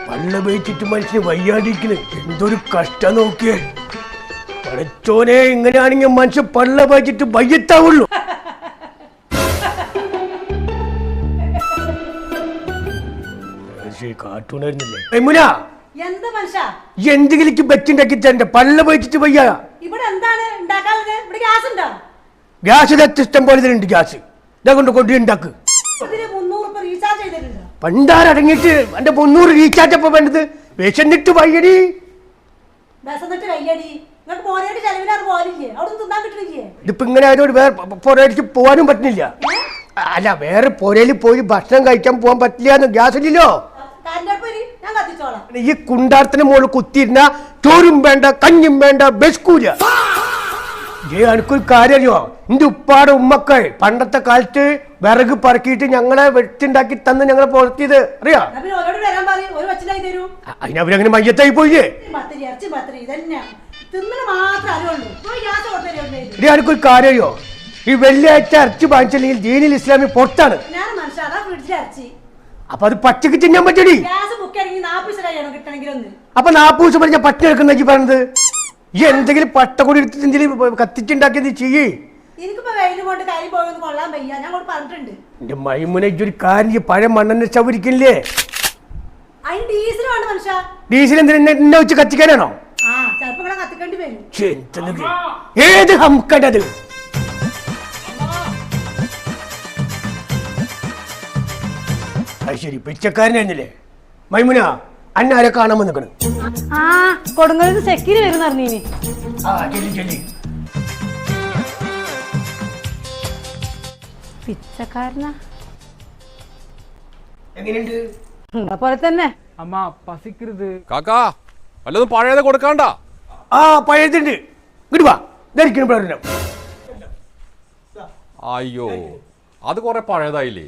പള്ള വെച്ചിട്ട് മനുഷ്യന് വയ്യാണ്ടിരിക്കണ്. എന്തൊരു കഷ്ടം നോക്കിയേ. പഠിച്ചോനെ, ഇങ്ങനെയാണെങ്കിൽ മനുഷ്യൻ പള്ള വെച്ചിട്ട് വയ്യത്താവുള്ളൂ. കാർട്ടൂണായിരുന്നില്ലേ എന്തെങ്കിലും വെച്ചുണ്ടാക്കി തരണ്ട. പള്ള വെച്ചിട്ട് വയ്യ. ഗ്യാസ് ഇഷ്ടം പോലെ ഉണ്ട്. ഗ്യാസ് ഇതാ കൊണ്ട് കൊണ്ടുണ്ടാക്ക്. പണ്ടാരടങ്ങിട്ട് എന്റെ 300 റീചാർജ് അപ്പൊ വേണ്ടത്. വിശന്നിട്ട് വയ്യടി. ഇതിപ്പോ ഇങ്ങനെ ആയതോട് വേറെ പുറത്തേക്ക് പോവാനും പറ്റുന്നില്ല. അല്ല, വേറെ പുരയിൽ പോയി ഭക്ഷണം കഴിക്കാൻ പോകാൻ പറ്റില്ല. ഗ്യാസ് ഇല്ലല്ലോ. ഈ കുണ്ടാരത്തിന് മുകളിൽ കുത്തിയിരുന്ന ചോറും വേണ്ട, കഞ്ഞും വേണ്ട, ബെസ്കൂല. എനിക്കൊരു കാര്യമോ, എന്റെ ഉപ്പാടെ ഉമ്മക്കൾ പണ്ടത്തെ കാലത്ത് വിറക് പറക്കിയിട്ട് ഞങ്ങളെ വെച്ചുണ്ടാക്കി തന്ന് ഞങ്ങളെ പുറത്തിയത് അറിയാ. അതിനവരങ്ങനെ മയ്യത്തായി പോയില്ലേ. എനിക്കൊരു കാര്യമോ, ഈ വെള്ളിയാഴ്ച ഇറച്ചി വാങ്ങിച്ചില്ലെങ്കിൽ ദീനിൽ ഇസ്ലാമി പുറത്താണ്. അപ്പൊ അത് പച്ചക്ക് തിന്നാൻ പറ്റടി. അപ്പൊ 40 ദിവസം പറഞ്ഞ പച്ച എടുക്കുന്ന പറഞ്ഞത്. ഈ എന്തെങ്കിലും പട്ടക്കൊടി എടുത്ത് എന്തെങ്കിലും കത്തിച്ചുണ്ടാക്കിയത് ചെയ്യേ. എന്റെ മൈമുനെ ഒരു കാര്യം, പഴയ മണ്ണെണ്ണ ചവരിക്കില്ലേ. ഡീസൽ എന്തിനാ എന്നെ വെച്ച് കത്തിക്കാനാണോ? ഏത് ഹംക്കടത്. ശരി, പിച്ചക്കാരനായിരുന്നില്ലേ മൈമുന? അന്നാരെ കാണാൻ വന്നിക്കണ്. എങ്ങനെയുണ്ട്? പോലെ തന്നെ. അമ്മ പസിക്കരുത് കാക്കാ, വല്ലതും പഴയത് കൊടുക്കാണ്ട. പഴയതുണ്ട്. ഇങ്ങോട്ട് വാ. അയ്യോ, അത് കൊറേ പഴയതായില്ലേ.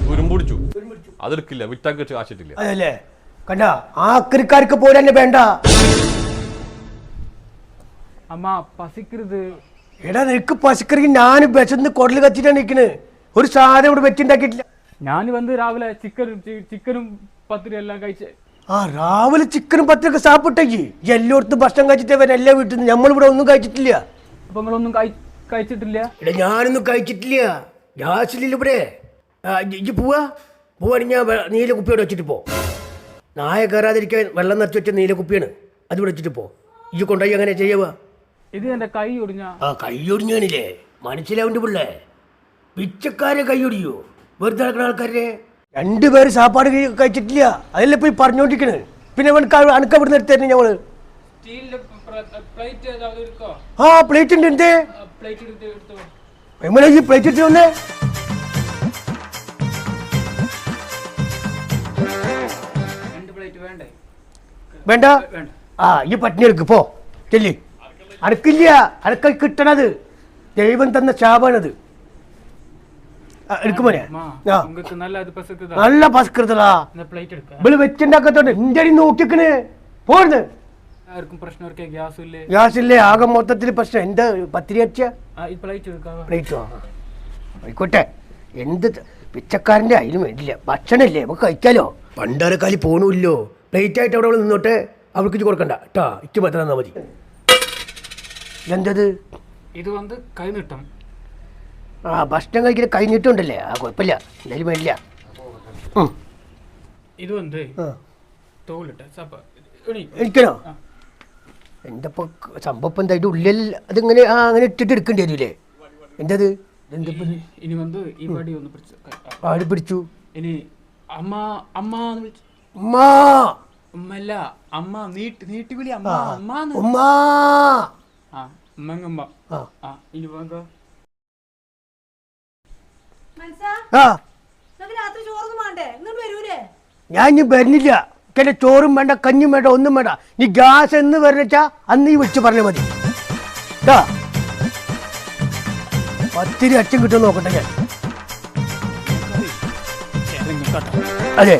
തുരുമ്പുടിച്ചു. അതെടുക്കില്ല, വിറ്റാൻ കെട്ട് കാശിട്ടില്ല. അതല്ലേ കണ്ട, ആക്രിക്കാർക്ക് പോലെ വേണ്ട. അമ്മ പസിക്കരുത്. എടാ, നിനക്ക് പസിക്കറി. ഞാൻ വിശന്ന് കുടല് കത്തിട്ടാണ് നിൽക്കണ്. ഒരു സാധനം ഇവിടെ വെച്ചുണ്ടാക്കിയിട്ടില്ല. ഞാൻ വന്ന് രാവിലെ ചിക്കനും പത്തിരി എല്ലാം കഴിച്ച്. രാവിലെ ചിക്കനും പത്തിരിയൊക്കെ സാപ്പിട്ടേക്ക് എല്ലായിടത്തും ഭക്ഷണം കഴിച്ചിട്ടേ വരാം. എല്ലാ വീട്ടിൽ നിന്ന്. നമ്മളിവിടെ ഒന്നും കഴിച്ചിട്ടില്ല. അപ്പൊ നിങ്ങളൊന്നും കഴിച്ചിട്ടില്ല? എടാ, ഞാനൊന്നും കഴിച്ചിട്ടില്ല. ഗ്യാസിലില്ല ഇവിടെ. ഇജ്ജ് പോവാണെങ്കിൽ ഞാൻ നീല കുപ്പിയോടെ വെച്ചിട്ട് പോ. നായ കയറാതിരിക്കാൻ വെള്ളം നിറച്ച് വെച്ച നീല കുപ്പിയാണ്. അത് ഇവിടെ വെച്ചിട്ട് പോ. ഇജ്ജ് കൊണ്ടുപോയി അങ്ങനെ ചെയ്യുക. ഇത് എന്റെ കൈ ഒടിഞ്ഞ. കൈ ഒടിഞ്ഞാണില്ലേ? മനസ്സിലാവുണ്ട് പിള്ളേ. പിച്ചക്കാരെ കൈ ഒടിയോ? വെറുതെ നടക്കുന്ന ആൾക്കാരെ. 2 പേര് സാപ്പാട് കഴിച്ചിട്ടില്ല. അതല്ലേ പോയി പറഞ്ഞോണ്ടിരിക്കണ്. പിന്നെ അനക്ക് അവിടെ നിർത്തി തന്നെ ഞങ്ങള്. പ്ലേറ്റ് ഉണ്ട്. എന്തേ എങ്ങനെ ഈ പ്ലേറ്റ് ഇട്ട് വന്നേ? വേണ്ട. ഈ പട്ടിണി എടുക്ക് പോ. ചെല്ലി. അനക്കില്ല. അനക്ക കിട്ടണത് ദൈവം തന്ന ശാപാണത്. എടുക്കുമോനെ. നല്ല പസ്കൃതടാ. ഇവള് വെച്ചുണ്ടാക്കത്തോണ്ട് ഇന്ത്യയിൽ നോക്കിക്കണ്. പോർന്ന് ഗ്യാസില്ലേ. ആകെ മൊത്തത്തിൽ പ്രശ്നം. എന്താ പത്തിരി അടിച്ച പ്ലേറ്റോ? ആയിക്കോട്ടെ. എന്ത് പിച്ചക്കാരൻ്റെ അതിനും വേണ്ടില്ല. ഭക്ഷണല്ലേ, നമുക്ക് കഴിക്കാലോ. പണ്ടാരക്കാലി പോണില്ലോ. പ്ലേറ്റ് ആയിട്ട് അവിടെ നിന്നോട്ടെ. അവൾക്ക് ഇത് കൊടുക്കണ്ട കേട്ടാ. ഇറ്റ് മാത്രം തന്നാ മതി. എന്തത്? ഇത് വന്ന് കൈ നീട്ടം. ഭക്ഷണം കഴിക്കുന്ന കൈ നീട്ടുണ്ടല്ലേ. കുഴപ്പമില്ല. എന്തായാലും വേണ്ടില്ല. ഇത് വന്ന് എനിക്കണോ? എന്തപ്പോ സംഭവം എന്താ? ഇതിന്റെ ഉള്ളിൽ അതിങ്ങനെ അങ്ങനെ ഇട്ടിട്ട് എടുക്കേണ്ടി വരൂലേ? എന്തത്? ഇനി വന്ന് ഈ പടി ഒന്ന് ആര് പിടിച്ചു? ഇനി അമ്മ അമ്മ ഉമ്മാ ഉമ്മല്ല, അമ്മ നീട്ടി വിളി. അമ്മ അമ്മ ഉമ്മാ. അമ്മങ്ങമ്മ. ഇനി വാങ്ങ. ഞാൻ ഇനി വരുന്നില്ല. എന്റെ ചോറും വേണ്ട, കഞ്ഞും വേണ്ട, ഒന്നും വേണ്ട. നീ ഗ്യാസ് എന്ന് വരച്ചാ അന്ന് ഈ വിളിച്ച് പറഞ്ഞാൽ മതി. പത്തിരി അച്ഛൻ കിട്ടും നോക്കട്ടെ ഞാൻ. അതെ.